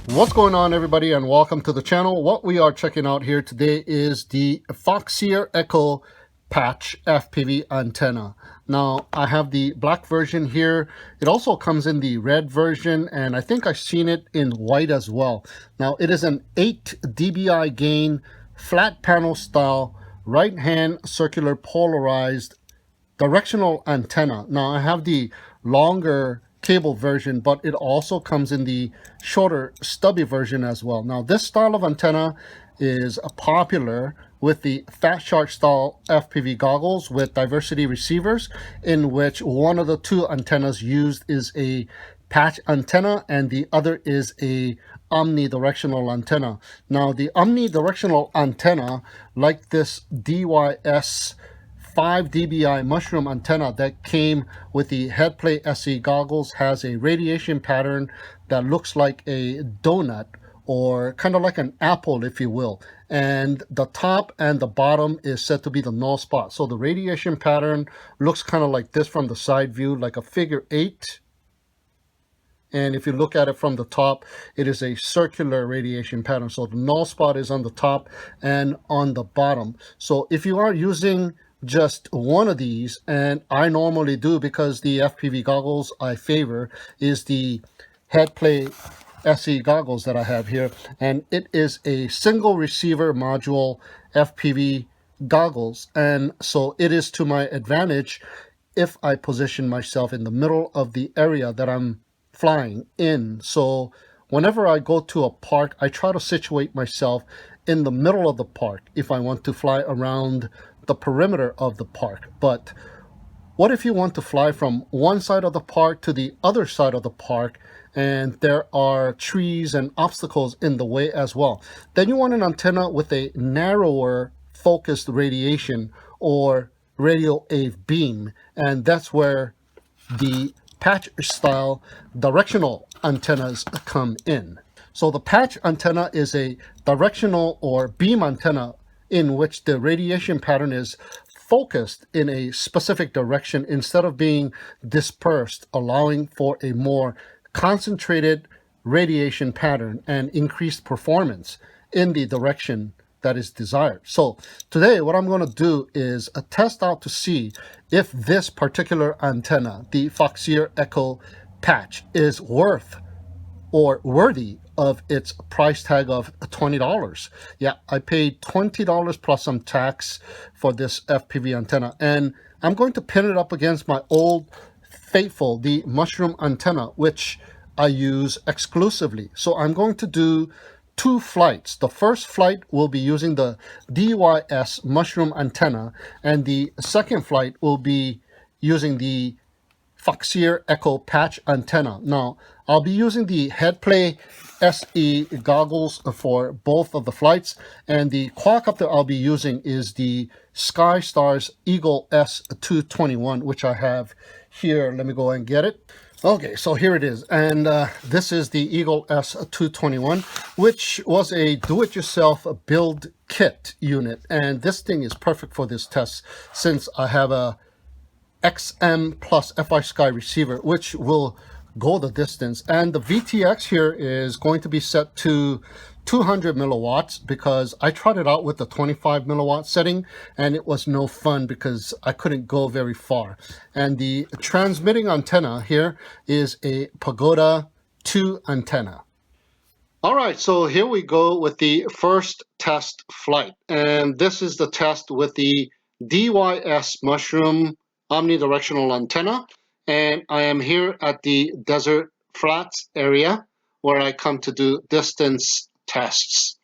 What's going on, everybody, and welcome to the channel. What we are checking out here today is the Foxeer Echo Patch FPV antenna. Now, I have the black version here. It also comes in the red version, and I think I've seen it in white as well. Now, it is an 8 dBi gain, flat panel style, right-hand circular polarized directional antenna. Now, I have the longer cable version, but it also comes in the shorter stubby version as well. Now, this style of antenna is popular with the Fat Shark style FPV goggles with diversity receivers, in which one of the two antennas used is a patch antenna and the other is a omnidirectional antenna. Now, the omnidirectional antenna, like this DYS 5 dBi mushroom antenna that came with the Headplay SE goggles, has a radiation pattern that looks like a donut, or kind of like an apple, if you will. And the top and the bottom is said to be the null spot. So the radiation pattern looks kind of like this from the side view, like a figure 8. And if you look at it from the top, it is a circular radiation pattern. So the null spot is on the top and on the bottom. So if you are using just one of these, and I normally do because the FPV goggles I favor is the Headplay SE goggles that I have here, and it is a single receiver module FPV goggles, and so it is to my advantage if I position myself in the middle of the area that I'm flying in. So whenever I go to a park, I try to situate myself in the middle of the park if I want to fly around the perimeter of the park. But what if you want to fly from one side of the park to the other side of the park and there are trees and obstacles in the way as well? Then you want an antenna with a narrower focused radiation or radio wave beam, and that's where the patch style directional antennas come in. So the patch antenna is a directional or beam antenna in which the radiation pattern is focused in a specific direction instead of being dispersed, allowing for a more concentrated radiation pattern and increased performance in the direction that is desired. So today what I'm going to do is a test out to see if this particular antenna, the Foxeer Echo Patch, is worth or worthy of its price tag of $20. Yeah, I paid $20 plus some tax for this FPV antenna, and I'm going to pin it up against my old faithful, the mushroom antenna, which I use exclusively. So I'm going to do 2 flights. The first flight will be using the DYS mushroom antenna, and the second flight will be using the Foxeer Echo Patch antenna. Now, I'll be using the Headplay SE goggles for both of the flights, and the quadcopter I'll be using is the SkyStars Eagle S221, which I have here. Let me go and get it. Okay, so here it is, and this is the Eagle S221, which was a do-it-yourself build kit unit, and this thing is perfect for this test since I have a X++ FI Sky receiver, which will go the distance, and the VTX here is going to be set to 200 milliwatts because I tried it out with the 25 milliwatt setting and it was no fun because I couldn't go very far. And the transmitting antenna here is a Pagoda 2 antenna. All right, so here we go with the first test flight, and this is the test with the DYS mushroom omnidirectional antenna, and I am here at the desert flats area where I come to do distance tests.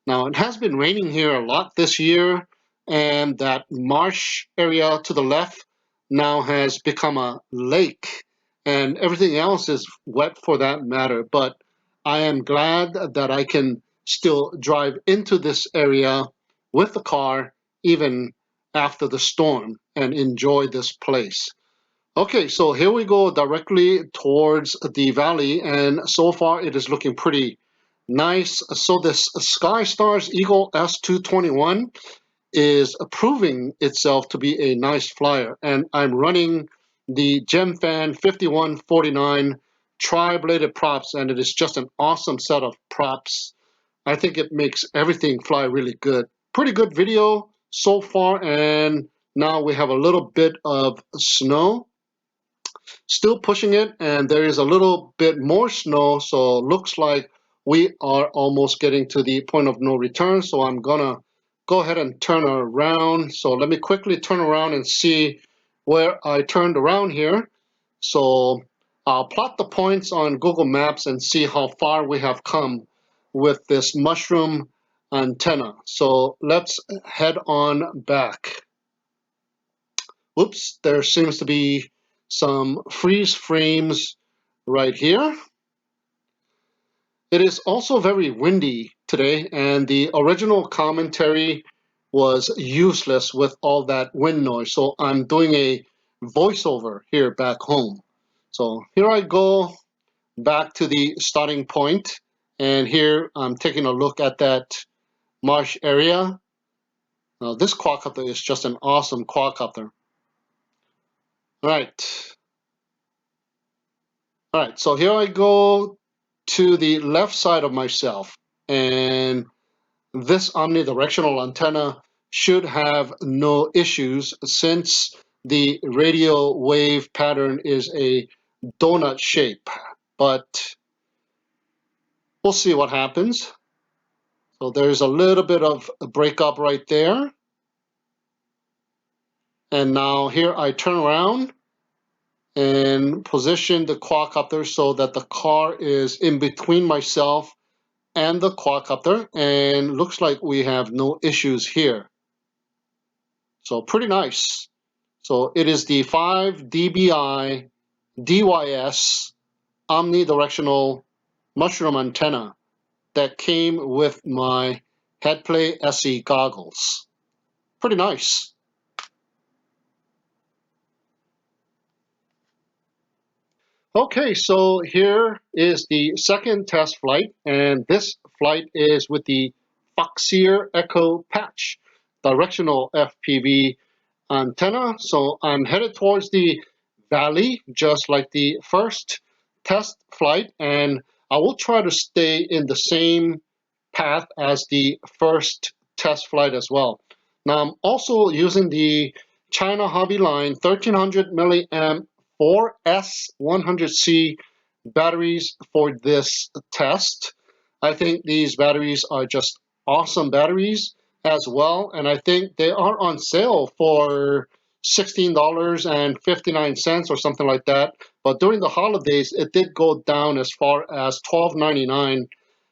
Now, it has been raining here a lot this year, and that marsh area to the left now has become a lake, and everything else is wet for that matter. But I am glad that I can still drive into this area with the car even after the storm and enjoy this place. Okay, so here we go directly towards the valley, and so far it is looking pretty nice. So this SkyStars Eagle S221 is proving itself to be a nice flyer, and I'm running the Gemfan 5149 tri-bladed props, and it is just an awesome set of props. I think it makes everything fly really good. Pretty good video so far, and now we have a little bit of snow. Still pushing it, and there is a little bit more snow, so looks like we are almost getting to the point of no return. So I'm gonna go ahead and turn around. So let me quickly turn around and see where I turned around here. So I'll plot the points on Google Maps and see how far we have come with this mushroom antenna. So let's head on back. Oops, there seems to be some freeze frames right here. It is also very windy today, and the original commentary was useless with all that wind noise. So I'm doing a voiceover here back home. So here I go back to the starting point, and here I'm taking a look at that marsh area. Now this quadcopter is just an awesome quadcopter. All right, so here I go to the left side of myself, and this omnidirectional antenna should have no issues since the radio wave pattern is a donut shape, but we'll see what happens. So there's a little bit of a breakup right there. And now here I turn around and position the quadcopter so that the car is in between myself and the quadcopter, and looks like we have no issues here. So pretty nice. So it is the 5 dBi DYS omnidirectional mushroom antenna that came with my Headplay SE goggles. Pretty nice. Okay, so here is the second test flight, and this flight is with the Foxeer Echo Patch directional FPV antenna. So I'm headed towards the valley, just like the first test flight, and I will try to stay in the same path as the first test flight as well. Now I'm also using the China Hobby Line 1300 milliamp 4S100C batteries for this test. I think these batteries are just awesome batteries as well, and I think they are on sale for $16.59 or something like that. But during the holidays, it did go down as far as $12.99,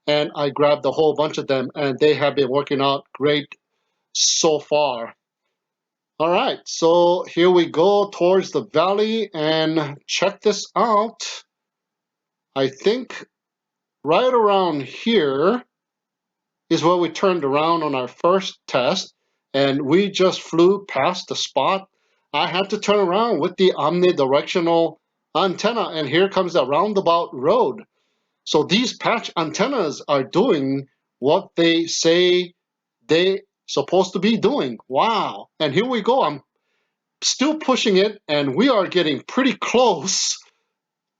and I grabbed a whole bunch of them, and they have been working out great so far. All right, so here we go towards the valley, and check this out. I think right around here is where we turned around on our first test, and we just flew past the spot. I had to turn around with the omnidirectional antenna, and here comes the roundabout road. So these patch antennas are doing what they say they supposed to be doing. Wow. And here we go. I'm still pushing it, and we are getting pretty close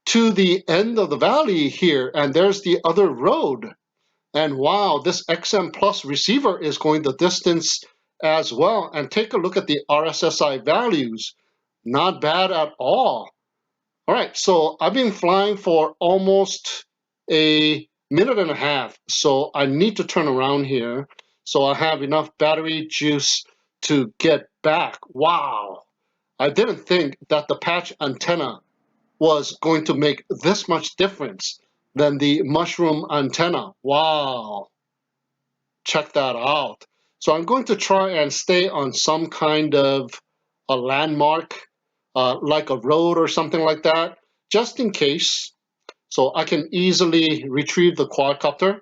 to the end of the valley here, and there's the other road. And wow, this XM+ receiver is going the distance as well. And take a look at the RSSI values. Not bad at all. All right, so I've been flying for almost a minute and a half, so I need to turn around here so I have enough battery juice to get back. Wow, I didn't think that the patch antenna was going to make this much difference than the mushroom antenna. Wow, check that out. So I'm going to try and stay on some kind of a landmark, like a road or something like that, just in case. So I can easily retrieve the quadcopter,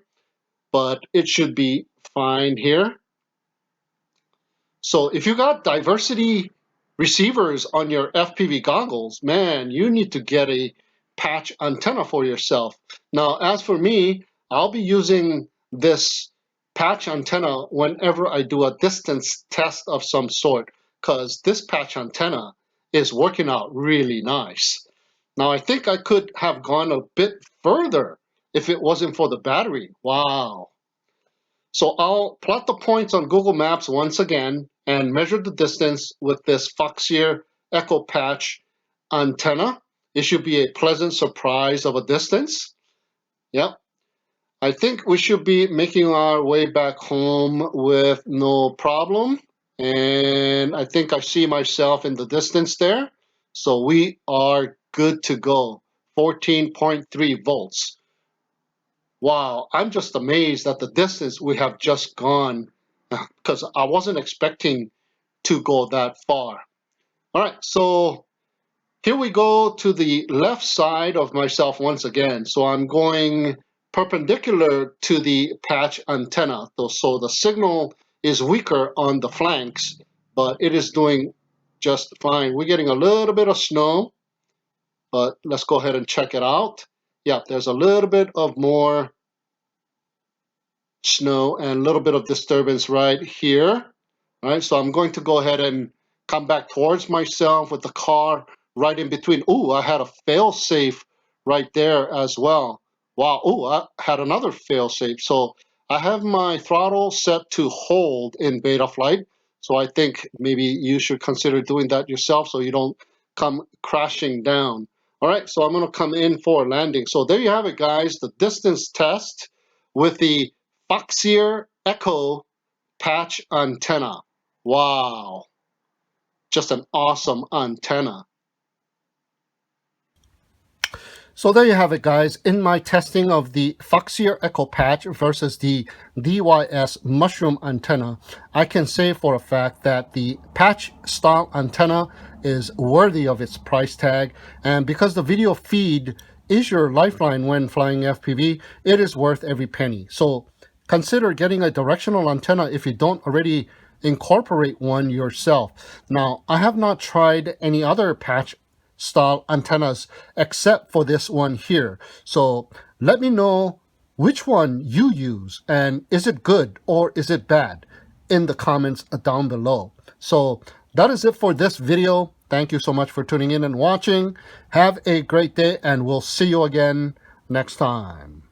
but it should be fine here. So if you got diversity receivers on your FPV goggles, man, you need to get a patch antenna for yourself. Now, as for me, I'll be using this patch antenna whenever I do a distance test of some sort, because this patch antenna is working out really nice. Now, I think I could have gone a bit further if it wasn't for the battery. Wow. So I'll plot the points on Google Maps once again and measure the distance with this Foxeer Echo Patch antenna. It should be a pleasant surprise of a distance. Yep. I think we should be making our way back home with no problem. And I think I see myself in the distance there. So we are good to go. 14.3 volts. Wow, I'm just amazed at the distance we have just gone because I wasn't expecting to go that far. All right, so here we go to the left side of myself once again. So I'm going perpendicular to the patch antenna. So the signal is weaker on the flanks, but it is doing just fine. We're getting a little bit of snow, but let's go ahead and check it out. Yeah, there's a little bit of more snow and a little bit of disturbance right here. All right, so I'm going to go ahead and come back towards myself with the car right in between. Ooh, I had a fail-safe right there as well. Wow, ooh, I had another fail-safe. So I have my throttle set to hold in beta flight. So I think maybe you should consider doing that yourself so you don't come crashing down. All right, so I'm gonna come in for landing. So there you have it, guys, the distance test with the Foxeer Echo patch antenna. Wow, just an awesome antenna. So there you have it, guys. In my testing of the Foxeer Echo Patch versus the DYS Mushroom antenna, I can say for a fact that the patch style antenna is worthy of its price tag, and because the video feed is your lifeline when flying FPV, it is worth every penny. So consider getting a directional antenna if you don't already incorporate one yourself. Now, I have not tried any other patch style antennas except for this one here. So let me know which one you use and is it good or is it bad in the comments down below. So that is it for this video. Thank you so much for tuning in and watching. Have a great day and we'll see you again next time.